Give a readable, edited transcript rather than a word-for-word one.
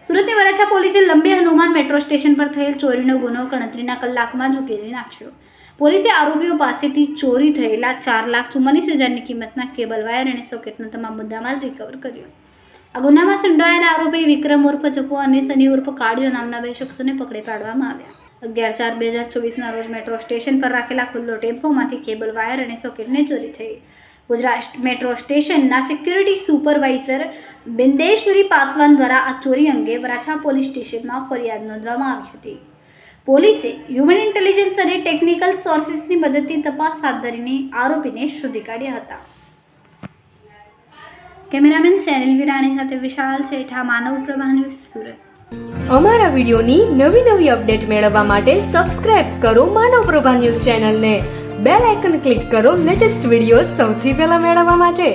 સુરતની વરાછા પોલીસે લંબી Hanuman metro station પર થયેલ ચોરીનો ગુનો ગણતરીના કલાકમાં જ ઉકેલી નાખ્યો. પોલીસે આરોપીઓ પાસેથી ચોરી થયેલા 4,44,000ની કિંમતના કેબલ વાયર અને સોકેટનો તમામ મુદ્દામાલ રિકવર કર્યો. આ ગુનામાં સંડોવાયેલા આરોપી વિક્રમ ઉર્ફ ચપ્પુ અને સની ઉર્ફ કાળિયો નામના 2 શખ્સોને પકડી પાડવામાં આવ્યા. 11/4/2024ના રોજ મેટ્રો સ્ટેશન પર રાખેલા ખુલ્લો ટેમ્પોમાંથી કેબલ વાયર અને સોકેટની ચોરી થઈ. ગુજરાત મેટ્રો સ્ટેશનના સિક્યુરિટી સુપરવાઇઝર બિંદેશ્વરી પાસવાન દ્વારા આ ચોરી અંગે વરાછા પોલીસ સ્ટેશનમાં ફરિયાદ નોંધવામાં આવી હતી. પોલીસે હ્યુમન ઇન્ટેલિજન્સ અને ટેકનિકલ સોર્સિસની મદદથી તપાસ હાથ ધરીને આરોપીને શોધી કાઢ્યા હતા. કેમેરામેન સેનિલ વિરાણી સાથે વિશાલ ચેઠા, માનવ પ્રભા ન્યૂઝ, સુરત. અમારા વિડીયોની નવી અપડેટ મેળવવા માટે સબસ્ક્રાઇબ કરો માનવ પ્રભા ન્યૂઝ ચેનલને. બેલ આઇકન ક્લિક કરો લેટેસ્ટ વિડીયો સૌથી પહેલા મેળવવા માટે.